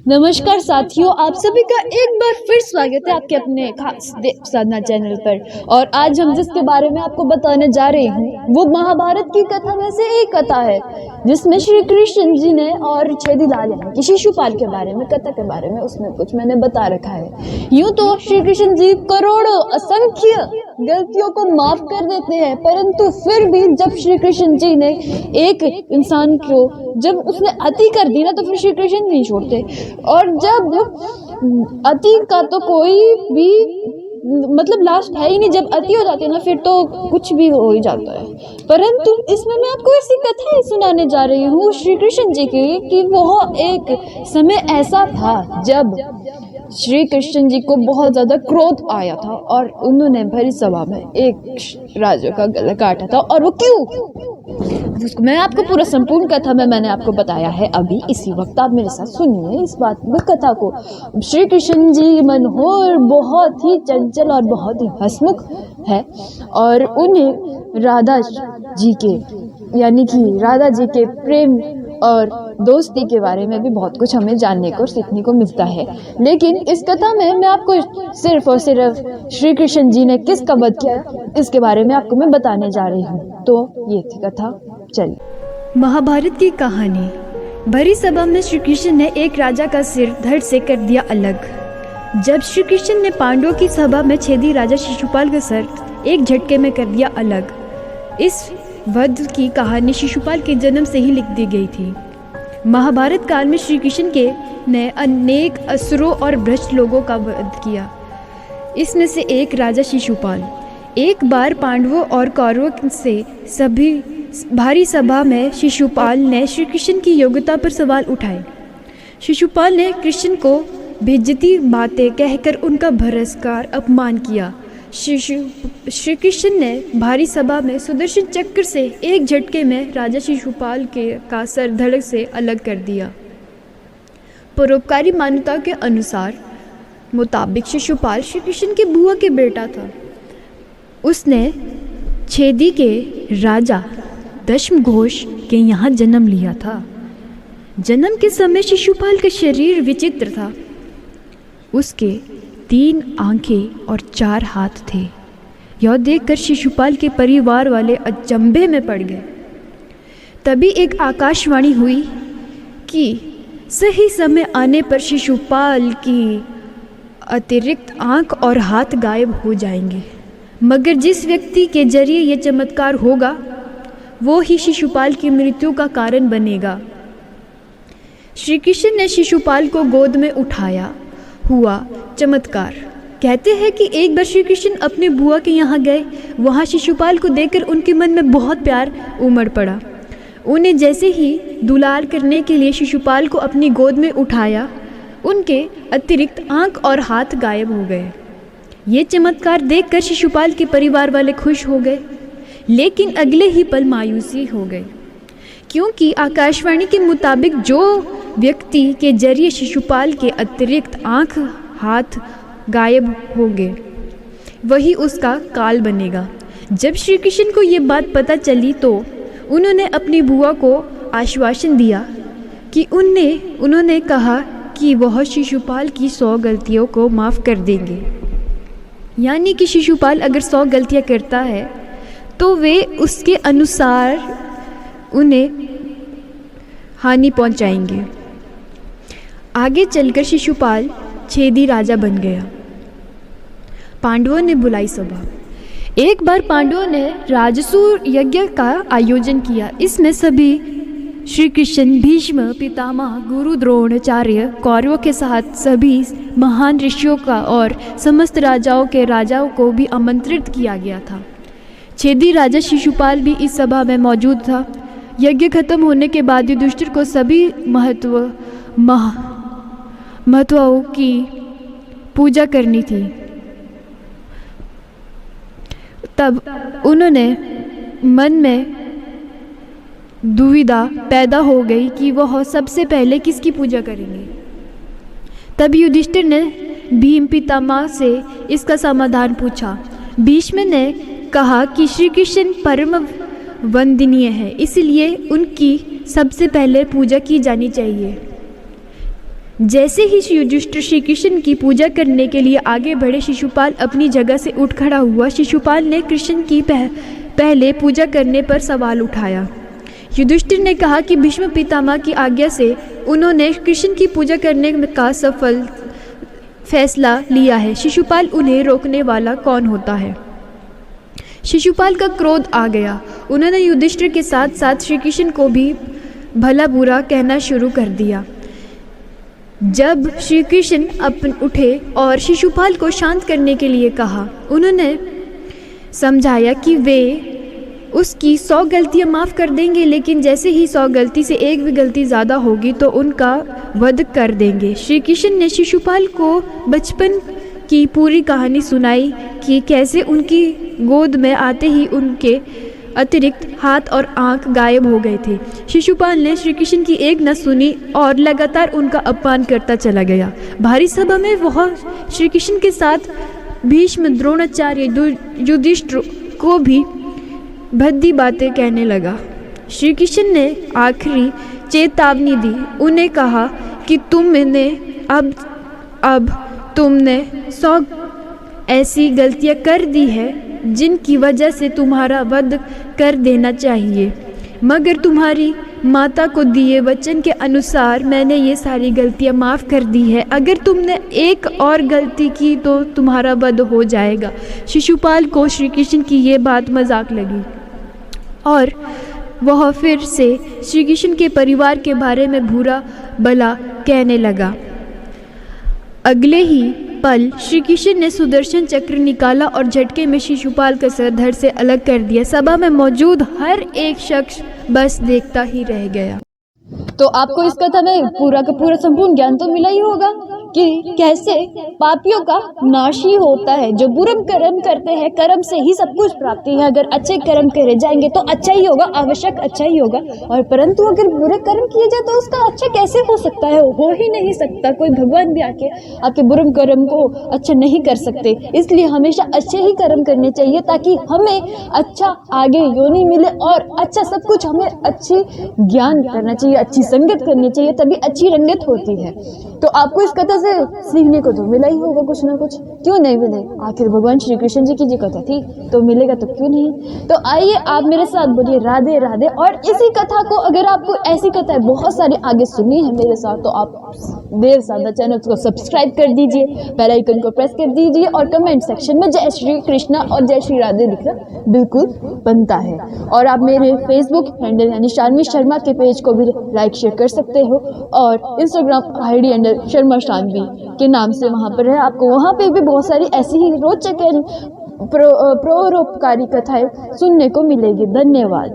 नमस्कार साथियों, आप सभी का एक बार फिर स्वागत है आपके अपने खास देव साधना चैनल पर। और आज हम जिसके बारे में आपको बताने जा रहे हैं वो महाभारत की कथा में से एक कथा है, जिसमें श्री कृष्ण जी ने और छेदीलाल यानी कि शिशुपाल के बारे में, कथा के बारे में उसमें कुछ मैंने बता रखा है। यूं तो श्री कृष्ण जी करोड़ों असंख्य गलतियों को माफ कर देते हैं, परंतु फिर भी जब श्री कृष्ण जी ने एक इंसान को जब उसने अति कर दी ना, तो फिर श्री कृष्ण नहीं छोड़ते। और जब अति का तो कोई भी मतलब लास्ट है ही नहीं, जब अति हो जाती है ना फिर तो कुछ भी हो ही जाता है। परंतु इसमें मैं आपको ऐसी कथा ही सुनाने जा रही हूँ श्री कृष्ण जी की कि वह एक समय ऐसा था जब श्री कृष्ण जी को बहुत ज्यादा क्रोध आया था और उन्होंने भरी सभा में एक राजा का गला काटा था। और वो क्यों, मैं आपको पूरा संपूर्ण कथा में मैंने आपको बताया है अभी इसी वक्त। आप मेरे साथ सुनिए इस बात में कथा को। श्री कृष्ण जी मनोहर बहुत ही चंचल और बहुत ही हंसमुख है, और उन्हें राधा जी के यानी कि राधा जी के प्रेम और दोस्ती के बारे में भी बहुत कुछ हमें जानने को और सीखने को मिलता है। लेकिन इस कथा में मैं आपको सिर्फ और सिर्फ श्री कृष्ण जी ने किसका वध किया इसके बारे में आपको मैं बताने जा रही हूँ। तो ये थी कथा, चलिए। महाभारत की कहानी। भरी सभा में श्री कृष्ण ने एक राजा का सिर धड़ से कर दिया अलग। जब श्री कृष्ण ने पांडवों की सभा में छेदी राजा शिशुपाल का सर एक झटके में कर दिया अलग। इस वध की कहानी शिशुपाल के जन्म से ही लिख दी गई थी। महाभारत काल में श्री कृष्ण ने अनेक असुरों और भ्रष्ट लोगों का वध किया। इसमें से एक राजा शिशुपाल। एक बार पांडवों और कौरवों से सभी भारी सभा में शिशुपाल ने श्री कृष्ण की योग्यता पर सवाल उठाए। शिशुपाल ने कृष्ण को बेइज्जती बातें कहकर उनका भरसकार अपमान किया। श्री कृष्ण ने भारी सभा में सुदर्शन चक्र से एक झटके में राजा शिशुपाल का सर धड़ से अलग कर दिया। परोपकारी मान्यता के अनुसार मुताबिक शिशुपाल श्री कृष्ण के बुआ के बेटा था। उसने छेदी के राजा दशमघोष के यहाँ जन्म लिया था। जन्म के समय शिशुपाल का शरीर विचित्र था। उसके 3 आंखें और 4 हाथ थे। यह देखकर शिशुपाल के परिवार वाले अचंभे में पड़ गए। तभी एक आकाशवाणी हुई कि सही समय आने पर शिशुपाल की अतिरिक्त आंख और हाथ गायब हो जाएंगे, मगर जिस व्यक्ति के जरिए ये चमत्कार होगा वो ही शिशुपाल की मृत्यु का कारण बनेगा। श्री कृष्ण ने शिशुपाल को गोद में उठाया। हुआ चमत्कार। कहते हैं कि एक बार श्री कृष्ण अपने बुआ के यहाँ गए। वहाँ शिशुपाल को देखकर उनके मन में बहुत प्यार उमड़ पड़ा। उन्हें जैसे ही दुलार करने के लिए शिशुपाल को अपनी गोद में उठाया, उनके अतिरिक्त आंख और हाथ गायब हो गए। ये चमत्कार देखकर शिशुपाल के परिवार वाले खुश हो गए, लेकिन अगले ही पल मायूसी हो गई, क्योंकि आकाशवाणी के मुताबिक जो व्यक्ति के जरिए शिशुपाल के अतिरिक्त आंख हाथ गायब होंगे वही उसका काल बनेगा। जब श्री कृष्ण को ये बात पता चली तो उन्होंने अपनी बुआ को आश्वासन दिया कि उन्होंने कहा कि वह शिशुपाल की 100 गलतियों को माफ़ कर देंगे। यानी कि शिशुपाल अगर 100 गलतियाँ करता है तो वे उसके अनुसार उन्हें हानि पहुंचाएंगे। आगे चलकर शिशुपाल छेदी राजा बन गया। पांडवों ने बुलाई सभा। एक बार पांडवों ने राजसूय यज्ञ का आयोजन किया। इसमें सभी श्री कृष्ण, भीष्म पितामह, गुरु द्रोणाचार्य, कौरवों के साथ सभी महान ऋषियों का और समस्त राजाओं को भी आमंत्रित किया गया था। छेदी राजा शिशुपाल भी इस सभा में मौजूद था। यज्ञ खत्म होने के बाद युधिष्ठिर को सभी महत्वों की पूजा करनी थी। तब उन्होंने मन में दुविधा पैदा हो गई कि वह सबसे पहले किसकी पूजा करेंगे। तब युधिष्ठिर ने भीम पितामह से इसका समाधान पूछा। भीष्म ने कहा कि श्री कृष्ण परम वंदनीय है, इसलिए उनकी सबसे पहले पूजा की जानी चाहिए। जैसे ही युधिष्ठिर श्री कृष्ण की पूजा करने के लिए आगे बढ़े, शिशुपाल अपनी जगह से उठ खड़ा हुआ। शिशुपाल ने कृष्ण की पहले पूजा करने पर सवाल उठाया। युधिष्ठिर ने कहा कि भीष्म पितामह की आज्ञा से उन्होंने कृष्ण की पूजा करने का सफल फैसला लिया है। शिशुपाल, उन्हें रोकने वाला कौन होता है? शिशुपाल का क्रोध आ गया। उन्होंने युधिष्ठिर के साथ साथ श्री कृष्ण को भी भला बुरा कहना शुरू कर दिया। जब श्री कृष्ण उठे और शिशुपाल को शांत करने के लिए कहा, उन्होंने समझाया कि वे उसकी 100 गलतियां माफ़ कर देंगे, लेकिन जैसे ही 100 गलती से एक भी गलती ज़्यादा होगी तो उनका वध कर देंगे। श्री कृष्ण ने शिशुपाल को बचपन की पूरी कहानी सुनाई कि कैसे उनकी गोद में आते ही उनके अतिरिक्त हाथ और आंख गायब हो गए थे। शिशुपाल ने श्री कृष्ण की एक न सुनी और लगातार उनका अपमान करता चला गया। भारी सभा में वह श्री कृष्ण के साथ भीष्म, द्रोणाचार्य, युधिष्ठिर को भी भद्दी बातें कहने लगा। श्री कृष्ण ने आखिरी चेतावनी दी। उन्हें कहा कि तुमने अब तुमने 100 ऐसी गलतियां कर दी है जिनकी वजह से तुम्हारा वध कर देना चाहिए, मगर तुम्हारी माता को दिए वचन के अनुसार मैंने ये सारी गलतियां माफ़ कर दी है। अगर तुमने एक और गलती की तो तुम्हारा वध हो जाएगा। शिशुपाल को श्री कृष्ण की ये बात मजाक लगी और वह फिर से श्री कृष्ण के परिवार के बारे में बुरा भला कहने लगा। अगले ही पल श्री कृष्ण ने सुदर्शन चक्र निकाला और झटके में शिशुपाल का सर धड़ से अलग कर दिया। सभा में मौजूद हर एक शख्स बस देखता ही रह गया। तो आपको इस कथा में पूरा का पूरा संपूर्ण ज्ञान तो मिला ही होगा कि कैसे पापियों का नाश ही होता है। जो बुरे कर्म करते हैं, कर्म से ही सब कुछ प्राप्ति है। अगर अच्छे कर्म करे जाएंगे तो अच्छा ही होगा, आवश्यक अच्छा ही होगा। और परंतु अगर बुरे कर्म किए जाए तो उसका अच्छा कैसे हो सकता है? हो ही नहीं सकता। कोई भगवान भी आके आपके बुरे कर्म को अच्छा नहीं कर सकते। इसलिए हमेशा अच्छे ही कर्म करने चाहिए ताकि हमें अच्छा आगे योनि मिले और अच्छा सब कुछ हमें अच्छी ज्ञान करना चाहिए, अच्छी संगत करनी चाहिए, तभी अच्छी रंगत होती है। तो आपको इस कथा से सीखने को तो मिला ही होगा कुछ ना कुछ, क्यों नहीं मिले? आखिर भगवान श्री कृष्ण जी की जो कथा थी तो मिलेगा तो क्यों नहीं। तो आइए आप मेरे साथ बोलिए राधे राधे। और इसी कथा को, अगर आपको ऐसी कथाएं बहुत सारी आगे सुननी है मेरे साथ, तो आप देव साधना चैनल को सब्सक्राइब कर दीजिए, बेल आइकन को प्रेस कर दीजिए और कमेंट सेक्शन में जय श्री कृष्णा और जय श्री राधे लिखना बिल्कुल बनता है। और आप मेरे फेसबुक हैंडल यानी शानवी शर्मा के पेज को भी लाइक शेयर कर सकते हो और Instagram ID handle Sharma Shanvi के नाम से वहाँ पर है। आपको वहाँ पे भी बहुत सारी ऐसी ही रोचक परोपकारी कथाएं सुनने को मिलेगी। धन्यवाद।